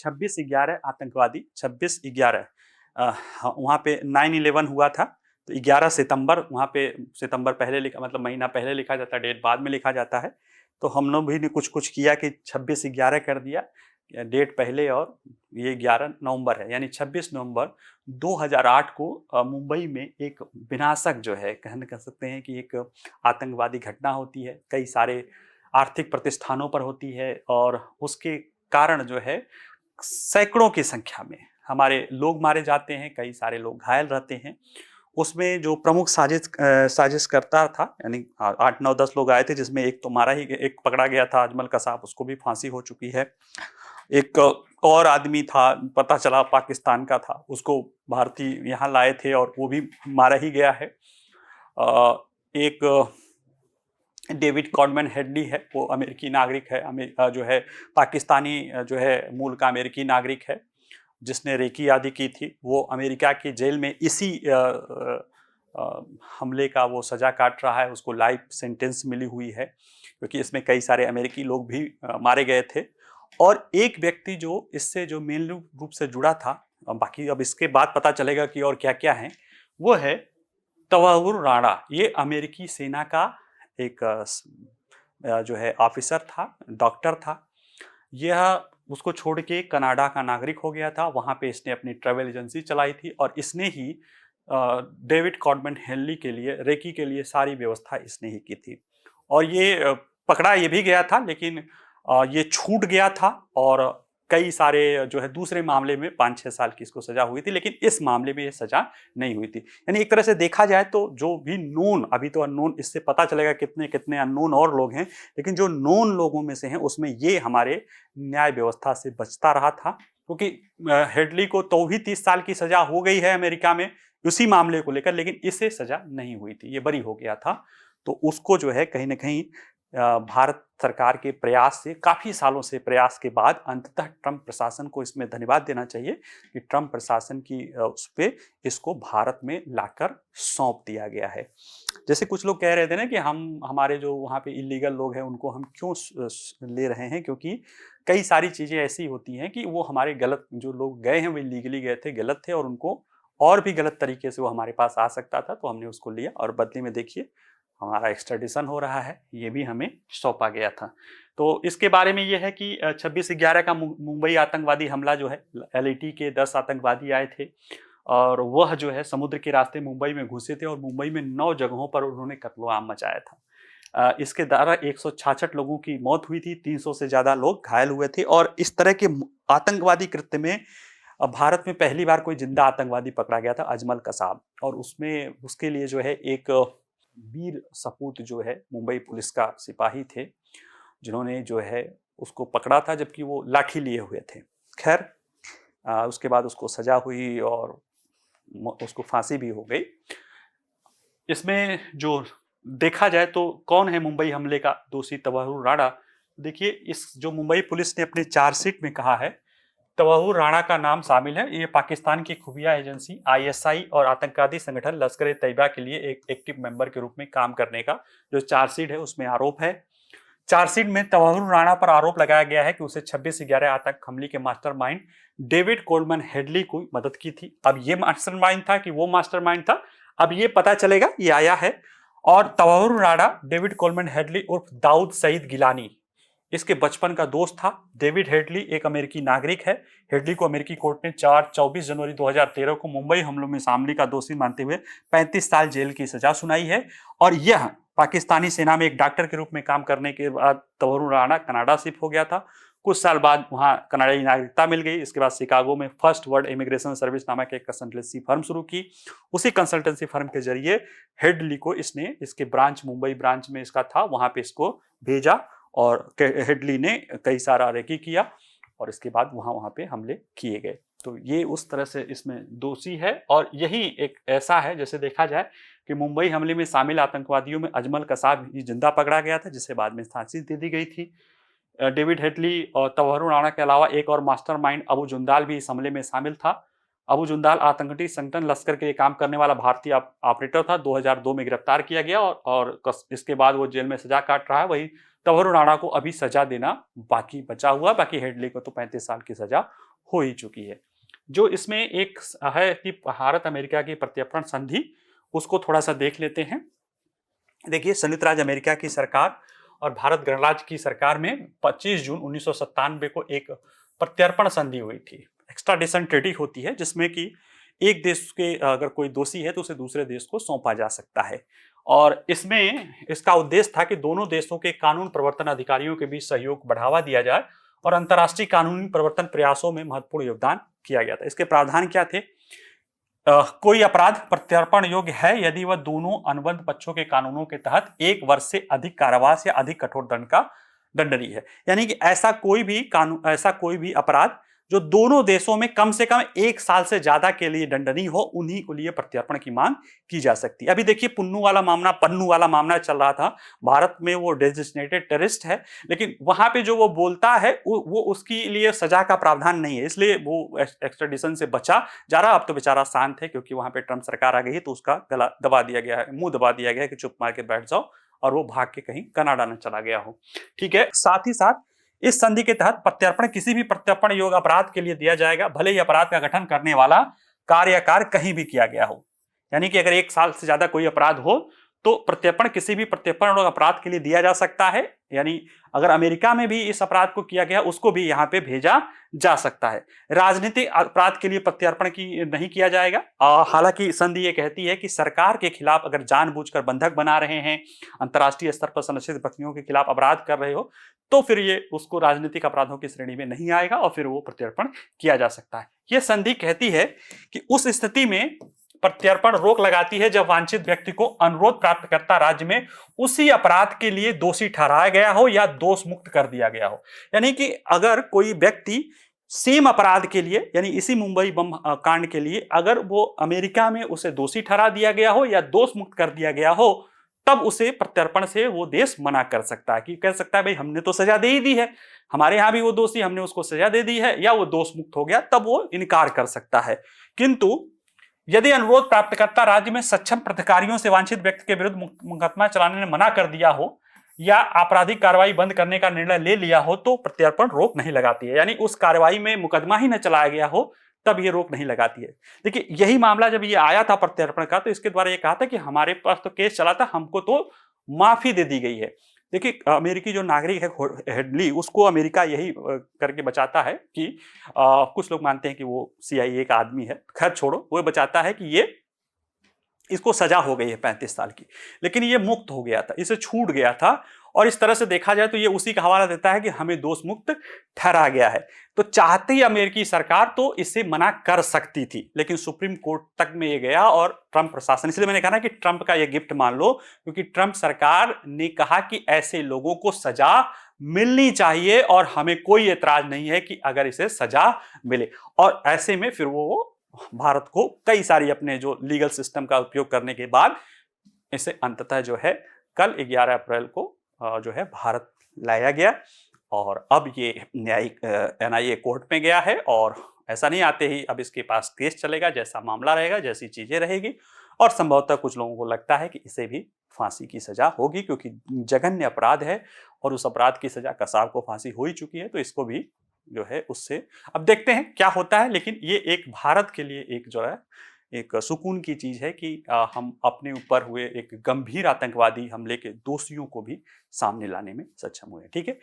26/11 आतंकवादी 26/11 वहाँ पे 9/11 हुआ था। तो 11 सितंबर वहाँ पे, सितंबर पहले लिखा, मतलब महीना पहले लिखा जाता है, डेट बाद में लिखा जाता है। तो हम लोग भी ने कुछ कुछ किया कि 26/11 कर दिया, डेट पहले, और ये 11 नवंबर है, यानी 26 नवंबर 2008 को मुंबई में एक विनाशक जो है, कह सकते हैं कि एक आतंकवादी घटना होती है, कई सारे आर्थिक प्रतिष्ठानों पर होती है, और उसके कारण जो है सैकड़ों की संख्या में हमारे लोग मारे जाते हैं, कई सारे लोग घायल रहते हैं। उसमें जो प्रमुख साजिशकर्ता था, यानी 8 9 10 लोग आए थे, जिसमें एक तो मारा ही, एक पकड़ा गया था अजमल कसाब, उसको भी फांसी हो चुकी है। एक और आदमी था, पता चला पाकिस्तान का था, उसको भारतीय यहाँ लाए थे और वो भी मारा ही गया है। एक डेविड कॉडमैन हेडली है, वो अमेरिकी नागरिक है, जो है पाकिस्तानी जो है मूल का अमेरिकी नागरिक है, जिसने रेकी आदि की थी। वो अमेरिका की जेल में इसी हमले का वो सजा काट रहा है, उसको लाइफ सेंटेंस मिली हुई है, क्योंकि इसमें कई सारे अमेरिकी लोग भी मारे गए थे। और एक व्यक्ति जो इससे जो मेन रूप से जुड़ा था, बाकी अब इसके बाद पता चलेगा कि और क्या क्या है, वो है तवाहुर राणा। ये अमेरिकी सेना का एक जो है ऑफिसर था, डॉक्टर था। यह उसको छोड़ के कनाडा का नागरिक हो गया था, वहाँ पे इसने अपनी ट्रैवल एजेंसी चलाई थी, और इसने ही डेविड कॉडमैन हेनली के लिए, रेकी के लिए सारी व्यवस्था इसने ही की थी। और ये पकड़ा ये भी गया था, लेकिन ये छूट गया था, और कई सारे जो है दूसरे मामले में 5 6 साल की इसको सजा हुई थी, लेकिन इस मामले में ये सजा नहीं हुई थी। यानी एक तरह से देखा जाए तो जो भी नोन, अभी तो अननोन, इससे पता चलेगा कितने कितने अननोन और लोग हैं, लेकिन जो नोन लोगों में से हैं उसमें ये हमारे न्याय व्यवस्था से बचता रहा था। क्योंकि हेडली को तो भी 30 साल की सजा हो गई है अमेरिका में उसी मामले को लेकर, लेकिन इसे सजा नहीं हुई थी, ये बरी हो गया था। तो उसको जो है कहीं ना कहीं भारत सरकार के प्रयास से, काफी सालों से प्रयास के बाद, अंततः ट्रंप प्रशासन को इसमें धन्यवाद देना चाहिए कि ट्रंप प्रशासन की उस पे इसको भारत में लाकर सौंप दिया गया है। जैसे कुछ लोग कह रहे थे ना कि हमारे जो वहाँ पे इलीगल लोग हैं उनको हम क्यों ले रहे हैं, क्योंकि कई सारी चीजें ऐसी होती हैं कि वो हमारे गलत, जो लोग गए हैं वो इलीगली गए थे, गलत थे, और उनको और भी गलत तरीके से वो हमारे पास आ सकता था, तो हमने उसको लिया, और बदले में देखिए हमारा एक्स्ट्राडिशन हो रहा है, ये भी हमें सौंपा गया था। तो इसके बारे में ये है कि 26/11 का मुंबई आतंकवादी हमला जो है, LAT के 10 आतंकवादी आए थे, और वह जो है समुद्र के रास्ते मुंबई में घुसे थे, और मुंबई में 9 जगहों पर उन्होंने कत्लो-आम मचाया था। इसके द्वारा 166 लोगों की मौत हुई थी, 300 से ज़्यादा लोग घायल हुए थे। और इस तरह के आतंकवादी कृत्य में भारत में पहली बार कोई जिंदा आतंकवादी पकड़ा गया था, अजमल कसाब, और उसमें उसके लिए जो है एक वीर सपूत जो है मुंबई पुलिस का सिपाही थे, जिन्होंने जो है उसको पकड़ा था जबकि वो लाठी लिए हुए थे। खैर उसके बाद उसको सजा हुई और उसको फांसी भी हो गई। इसमें जो देखा जाए तो कौन है मुंबई हमले का दोषी तवाहुर राणा? देखिए, इस जो मुंबई पुलिस ने अपने चार्जशीट में कहा है, तवाहुर राणा का नाम शामिल है। ये पाकिस्तान की खुफिया एजेंसी ISI और आतंकवादी संगठन लश्कर ए तैयबा के लिए एक एक्टिव मेंबर के रूप में काम करने का जो चार्जशीट है उसमें आरोप है। चार्जशीट में तवाहुर राणा पर आरोप लगाया गया है कि उसे 26/11 आतंक हमले के मास्टरमाइंड डेविड कोल्डमैन हेडली को मदद की थी। अब ये मास्टरमाइंड था कि वो मास्टरमाइंड था, अब ये पता चलेगा, ये आया है। और तवाहुर राणा डेविड कोल्डमैन हेडली उर्फ दाऊद सईद गिलानी, इसके बचपन का दोस्त था। डेविड हेडली एक अमेरिकी नागरिक है। हेडली को अमेरिकी कोर्ट ने 24 जनवरी 2013 को मुंबई हमलों में शामिली का दोषी मानते हुए 35 साल जेल की सजा सुनाई है। और यह पाकिस्तानी सेना में एक डॉक्टर के रूप में काम करने के बाद तवाहुर राणा कनाडा शिफ्ट हो गया था। कुछ साल बाद वहां कनाडाई नागरिकता मिल गई। इसके बाद शिकागो में फर्स्ट वर्ल्ड इमिग्रेशन सर्विस नामक एक कंसल्टेंसी फर्म शुरू की। उसी कंसल्टेंसी फर्म के जरिए हेडली को इसने, इसके ब्रांच मुंबई ब्रांच में इसका था, वहां पे इसको भेजा, और हेडली ने कई सारा रेकी किया, और इसके बाद वहां पे हमले किए गए। तो ये उस तरह से इसमें दोषी है। और यही एक ऐसा है, जैसे देखा जाए कि मुंबई हमले में शामिल आतंकवादियों में अजमल कसाब जिंदा पकड़ा गया था, जिसे बाद में फांसी दे दी गई थी। डेविड हेडली और तवाहुर राणा के अलावा एक और मास्टरमाइंड अबू जुंदाल भी इस हमले में शामिल था। अबू जुंदाल आतंकी संगठन लश्कर के लिए काम करने वाला भारतीय ऑपरेटर था। 2002 में गिरफ्तार किया गया, और इसके बाद वो जेल में सजा काट रहा है। वही तवाहुर राणा को अभी सजा देना बाकी बचा हुआ, बाकी हेडली को तो 35 साल की सजा हो ही चुकी है। जो इसमें एक है कि भारत अमेरिका की प्रत्यर्पण संधि, उसको थोड़ा सा देख लेते हैं। देखिए, संयुक्त राज्य अमेरिका की सरकार और भारत गणराज्य की सरकार में 25 जून 1997 को एक प्रत्यर्पण संधि हुई थी। एक्स्ट्राडिशन ट्रीटी होती है जिसमें कि एक देश के अगर कोई दोषी है तो उसे दूसरे देश को सौंपा जा सकता है। और इसमें इसका उद्देश्य था कि दोनों देशों के कानून प्रवर्तन अधिकारियों के बीच सहयोग बढ़ावा दिया जाए और अंतर्राष्ट्रीय कानूनी प्रवर्तन प्रयासों में महत्वपूर्ण योगदान किया गया था। इसके प्रावधान क्या थे? कोई अपराध प्रत्यर्पण योग्य है यदि वह दोनों अनुबंध पक्षों के कानूनों के तहत 1 वर्ष से अधिक कारावास या अधिक कठोर दंड का दंडनीय है। यानी कि ऐसा कोई भी कानून, ऐसा कोई भी अपराध जो दोनों देशों में कम से कम 1 साल से ज्यादा के लिए दंडनीय हो, उन्हीं के लिए प्रत्यर्पण की मांग की जा सकती है। अभी देखिए, पन्नू वाला मामला चल रहा था। भारत में वो डेजिग्नेटेड टेररिस्ट है, लेकिन वहां पे जो वो बोलता है वो उसके लिए सजा का प्रावधान नहीं है, इसलिए वो एक्स्ट्राडिशन से बचा जा रहा। अब तो बेचारा शांत है क्योंकि वहां पे ट्रंप सरकार आ गई है, तो उसका गला दबा दिया गया है, मुंह दबा दिया गया है कि चुप मार के बैठ जाओ, और वो भाग के कहीं कनाडा न चला गया हो। ठीक है। साथ ही साथ इस संधि के तहत प्रत्यर्पण किसी भी प्रत्यर्पण योग्य अपराध के लिए दिया जाएगा, भले ही अपराध का गठन करने वाला कार्य कहीं भी किया गया हो। यानी कि अगर 1 साल से ज्यादा कोई अपराध हो तो प्रत्यर्पण किसी भी प्रत्यर्पण अपराध के लिए दिया जा सकता है। यानी अगर अमेरिका में भी इस अपराध को किया गया, उसको भी यहाँ पे भेजा जा सकता है। राजनीतिक अपराध के लिए प्रत्यर्पण की नहीं किया जाएगा। हालांकि संधि ये कहती है कि सरकार के खिलाफ अगर जानबूझकर बंधक बना रहे हैं, अंतर्राष्ट्रीय स्तर पर संरक्षित व्यक्तियों के खिलाफ अपराध कर रहे हो, तो फिर ये उसको राजनीतिक अपराधों की श्रेणी में नहीं आएगा और फिर वो प्रत्यर्पण किया जा सकता है। यह संधि कहती है कि उस स्थिति में प्रत्यर्पण रोक लगाती है जब वांछित व्यक्ति को अनुरोध प्राप्तकर्ता राज्य में उसी अपराध के लिए दोषी ठहराया गया हो या दोष मुक्त कर दिया गया हो। यानी कि अगर कोई व्यक्ति सेम अपराध के लिए, यानी इसी मुंबई बम कांड के लिए, अगर वो अमेरिका में उसे दोषी ठहरा दिया गया हो या दोष मुक्त कर दिया गया हो, तब उसे प्रत्यर्पण से वो देश मना कर सकता है। कि कह सकता है भाई हमने तो सजा दे ही दी है, हमारे यहां भी वो दोषी, हमने उसको सजा दे दी है, या वो दोष मुक्त हो गया, तब वो इनकार कर सकता है। किंतु यदि अनुरोध प्राप्तकर्ता राज्य में सक्षम प्राधिकारियों से वांछित व्यक्ति के विरुद्ध मुकदमा चलाने ने मना कर दिया हो या आपराधिक कार्रवाई बंद करने का निर्णय ले लिया हो, तो प्रत्यर्पण रोक नहीं लगाती है। यानी उस कार्रवाई में मुकदमा ही न चलाया गया हो तब ये रोक नहीं लगाती है। देखिए, यही मामला जब ये आया था प्रत्यर्पण का, तो इसके द्वारा ये कहा था कि हमारे पास तो केस चला था, हमको तो माफी दे दी गई है। देखिए, अमेरिकी जो नागरिक है हेडली, उसको अमेरिका यही करके बचाता है कि कुछ लोग मानते हैं कि वो CIA का आदमी है, खैर छोड़ो, वो बचाता है कि ये इसको सजा हो गई है 35 साल की, लेकिन ये मुक्त हो गया था, इसे छूट गया था। और इस तरह से देखा जाए तो ये उसी का हवाला देता है कि हमें दोष मुक्त ठहरा गया है। तो चाहते ही अमेरिकी सरकार तो इसे मना कर सकती थी, लेकिन सुप्रीम कोर्ट तक में ये गया और ट्रंप प्रशासन, इसलिए मैंने कहा ना कि ट्रंप का ये गिफ्ट मान लो, क्योंकि ट्रंप सरकार ने कहा कि ऐसे लोगों को सजा मिलनी चाहिए और हमें कोई एतराज नहीं है कि अगर इसे सजा मिले। और ऐसे में फिर वो भारत को कई सारी अपने जो लीगल सिस्टम का उपयोग करने के बाद इसे अंततः जो है कल 11 अप्रैल को जो है भारत लाया गया। और अब ये न्यायिक NIA कोर्ट में गया है, और ऐसा नहीं आते ही अब इसके पास केस चलेगा, जैसा मामला रहेगा, जैसी चीजें रहेगी, और संभवतः कुछ लोगों को लगता है कि इसे भी फांसी की सजा होगी, क्योंकि जघन्य अपराध है और उस अपराध की सजा कसाब को फांसी हो ही चुकी है, तो इसको भी जो है उससे अब देखते हैं क्या होता है। लेकिन ये एक भारत के लिए एक जो है एक सुकून की चीज है कि हम अपने ऊपर हुए एक गंभीर आतंकवादी हमले के दोषियों को भी सामने लाने में सक्षम हुए। ठीक है।